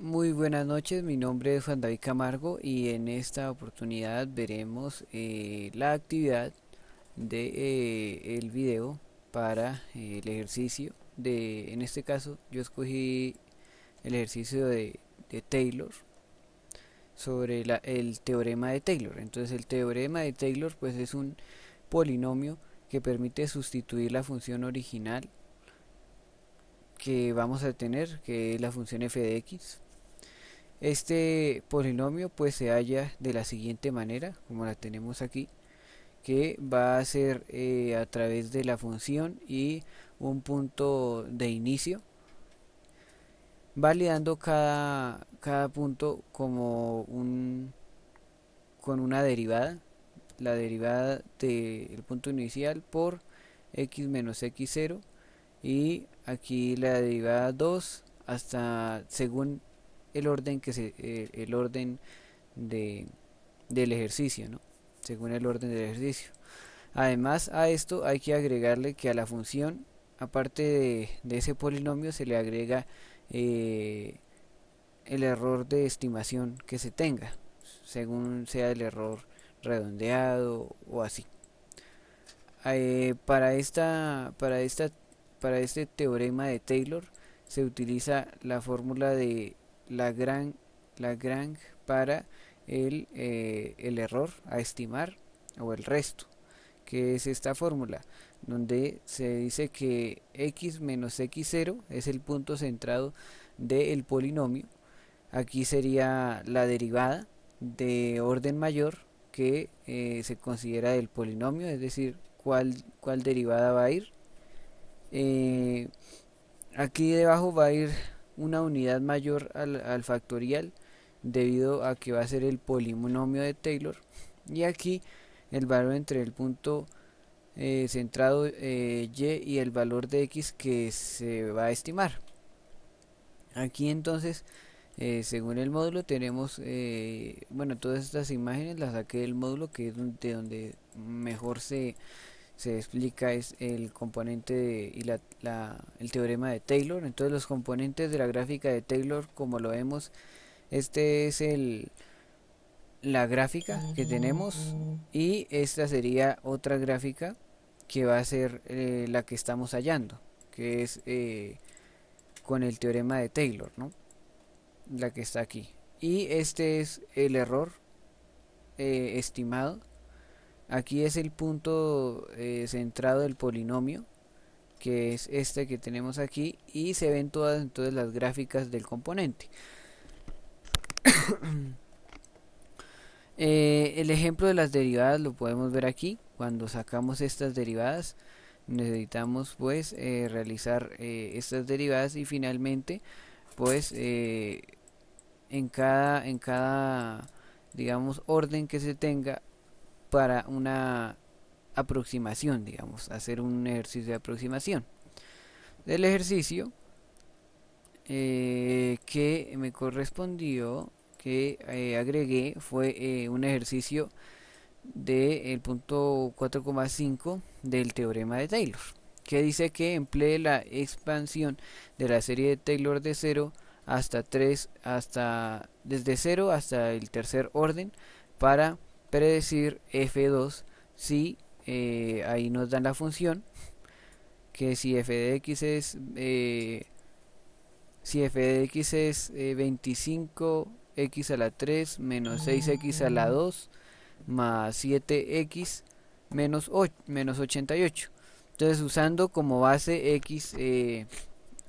Muy buenas noches, mi nombre es Juan David Camargo y en esta oportunidad veremos la actividad de el video para el ejercicio en este caso yo escogí el ejercicio de Taylor sobre el teorema de Taylor. Entonces el teorema de Taylor pues es un polinomio que permite sustituir la función original que vamos a tener, que es la función f de x. Este polinomio pues se halla de la siguiente manera, como la tenemos aquí, que va a ser a través de la función y un punto de inicio, validando cada punto con una derivada, la derivada del punto inicial por x menos x0 y aquí la derivada 2 hasta según el orden el orden de, del ejercicio, ¿no? Según el orden del ejercicio. Además a esto hay que agregarle que a la función, aparte de ese polinomio, se le agrega eh, el error de estimación que se tenga, según sea el error redondeado o así. Para este teorema de Taylor se utiliza la fórmula de Lagrange, Lagrange para el error a estimar o el resto, que es esta fórmula donde se dice que x menos x0 es el punto centrado del polinomio. Aquí sería la derivada de orden mayor que se considera del polinomio, es decir, cuál derivada va a ir. Eh, Aquí debajo va a ir una unidad mayor al factorial debido a que va a ser el polinomio de Taylor. Y aquí el valor entre el punto centrado y y el valor de x que se va a estimar. Aquí entonces, según el módulo, tenemos, bueno, todas estas imágenes las saqué del módulo, que es de donde mejor se explica es el componente y el teorema de Taylor. Entonces los componentes de la gráfica de Taylor, como lo vemos, este es la gráfica que tenemos y esta sería otra gráfica que va a ser la que estamos hallando, que es con el teorema de Taylor, ¿no? La que está aquí. Y este es el error estimado. Aquí es el punto centrado del polinomio, que es este que tenemos aquí, y se ven todas entonces las gráficas del componente. El ejemplo de las derivadas lo podemos ver aquí. Cuando sacamos estas derivadas necesitamos pues realizar estas derivadas y finalmente pues en cada digamos orden que se tenga para una aproximación, digamos, hacer un ejercicio de aproximación. Del ejercicio que me correspondió, que agregué, fue un ejercicio del punto 4,5 del teorema de Taylor, que dice que emplee la expansión de la serie de Taylor de 0 hasta 3, desde 0 hasta el tercer orden para predecir f2 si ahí nos dan la función que si f de x es si f de x es 25x a la 3 menos 6x a la 2 más 7x menos 88. Entonces usando como base x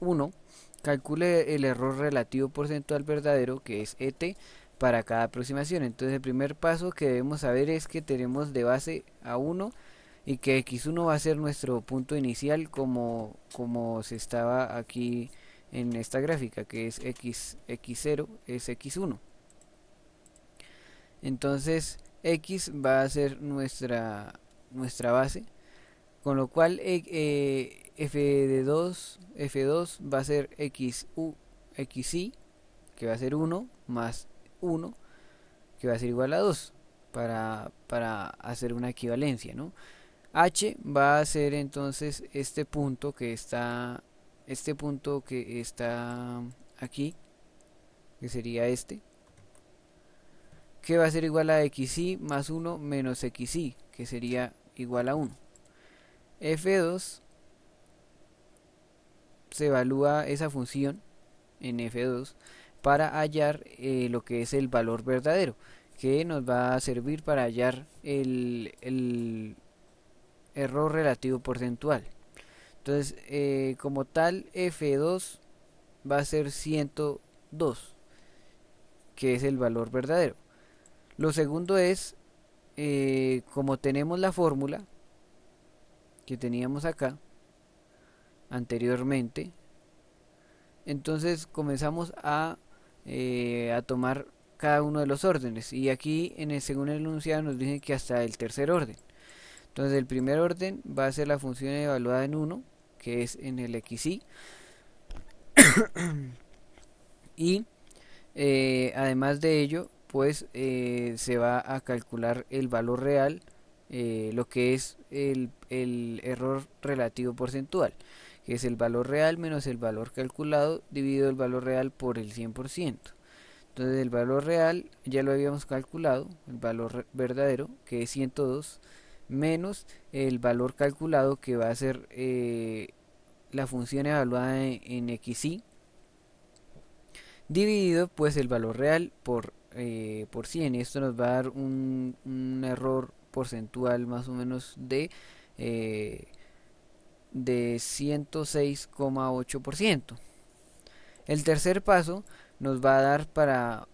1, calcule el error relativo porcentual verdadero que es et para cada aproximación. Entonces el primer paso que debemos saber es que tenemos de base a 1 y que x1 va a ser nuestro punto inicial como se estaba aquí en esta gráfica, que es x0 es x1. Entonces x va a ser nuestra base, con lo cual f2 va a ser xi, que va a ser 1 más 1, que va a ser igual a 2, para hacer una equivalencia, ¿no? H va a ser entonces este punto que está aquí, que sería este, que va a ser igual a xy más 1 menos xy, que sería igual a 1. F2 se evalúa esa función en F2 para hallar lo que es el valor verdadero, que nos va a servir para hallar el error relativo porcentual. Entonces, como tal, F2 va a ser 102, que es el valor verdadero. Lo segundo es, como tenemos la fórmula que teníamos acá anteriormente, entonces comenzamos a tomar cada uno de los órdenes, y aquí según el enunciado nos dicen que hasta el tercer orden. Entonces el primer orden va a ser la función evaluada en 1, que es en el xy, y además de ello, pues se va a calcular el valor real, lo que es el error relativo porcentual, que es el valor real menos el valor calculado dividido el valor real por el 100%. Entonces el valor real ya lo habíamos calculado, el valor verdadero, que es 102, menos el valor calculado, que va a ser la función evaluada en xy, dividido pues el valor real por 100. Esto nos va a dar un error porcentual más o menos de 106,8%. El tercer paso nos va a dar para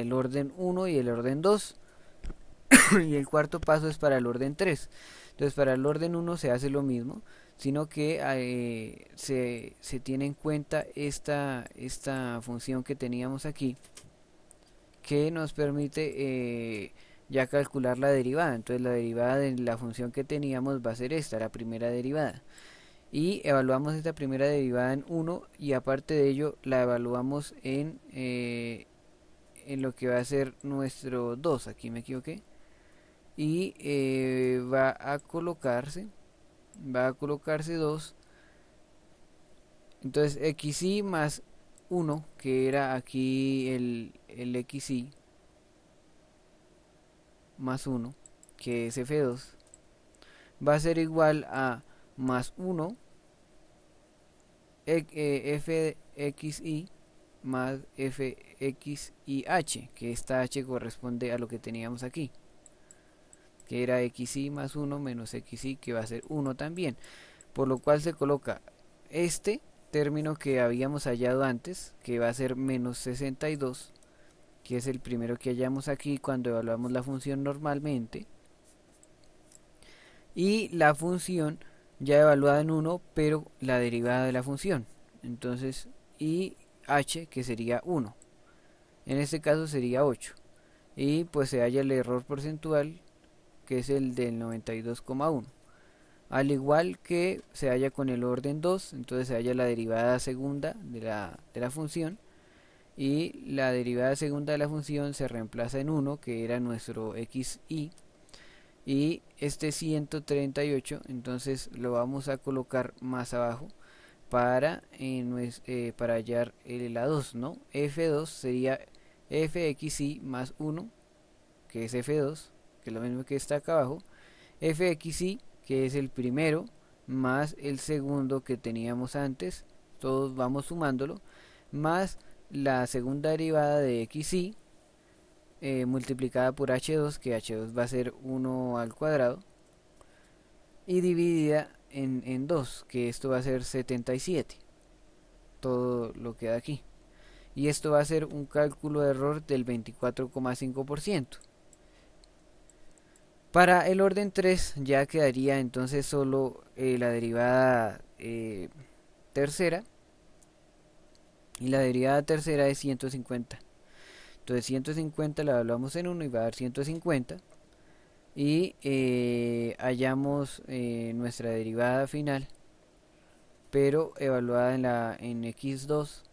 el orden 1 y el orden 2, y el cuarto paso es para el orden 3. Entonces para el orden 1 se hace lo mismo, sino que se tiene en cuenta esta función que teníamos aquí, que nos permite ya calcular la derivada. Entonces la derivada de la función que teníamos va a ser esta, la primera derivada, y evaluamos esta primera derivada en 1, y aparte de ello la evaluamos en lo que va a ser nuestro 2, aquí me equivoqué, y va a colocarse 2. Entonces xy más 1, que era aquí el xy más 1, que es f2, va a ser igual a más 1 fxy más fxyh, que esta h corresponde a lo que teníamos aquí, que era xy más 1 menos xy, que va a ser 1 también, por lo cual se coloca este término que habíamos hallado antes, que va a ser menos 62, que es el primero que hallamos aquí cuando evaluamos la función normalmente, y la función ya evaluada en 1, pero la derivada de la función, entonces, y h, que sería 1, en este caso sería 8, y pues se halla el error porcentual, que es el del 92,1. Al igual que se halla con el orden 2, entonces se halla la derivada segunda de la función, y la derivada segunda de la función se reemplaza en 1, que era nuestro xy, y este 138 entonces lo vamos a colocar más abajo para hallar la 2, ¿no? F2 sería fxy más 1, que es f2, que es lo mismo que está acá abajo, fxy, que es el primero, más el segundo que teníamos antes, todos vamos sumándolo, más la segunda derivada de xy, multiplicada por h2, que h2 va a ser 1 al cuadrado, y dividida en 2, que esto va a ser 77, todo lo que da aquí, y esto va a ser un cálculo de error del 24,5%. Para el orden 3 ya quedaría entonces solo la derivada tercera, y la derivada tercera es 150. Entonces 150 la evaluamos en 1 y va a dar 150, y hallamos nuestra derivada final, pero evaluada en x2,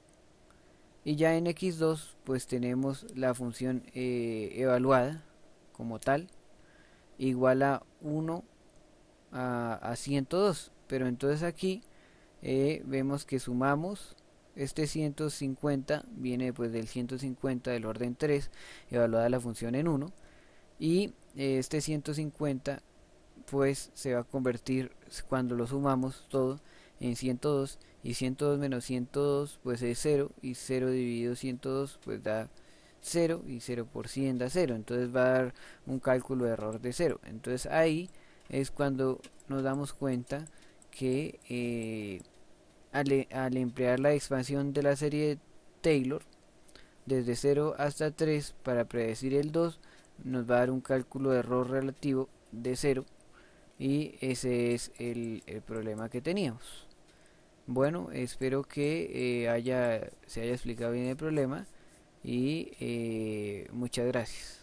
y ya en x2 pues tenemos la función evaluada como tal, igual a 1 a 102, pero entonces aquí vemos que sumamos Este 150 viene pues del 150 del orden 3, evaluada la función en 1, y este 150 pues se va a convertir, cuando lo sumamos todo, en 102, y 102 menos 102 pues es 0, y 0 dividido 102 pues da 0, y 0 por 100 da 0, entonces va a dar un cálculo de error de 0. Entonces ahí es cuando nos damos cuenta que al emplear la expansión de la serie de Taylor desde 0 hasta 3 para predecir el 2, nos va a dar un cálculo de error relativo de 0, y ese es el problema que teníamos. Bueno, espero que se haya explicado bien el problema, y muchas gracias.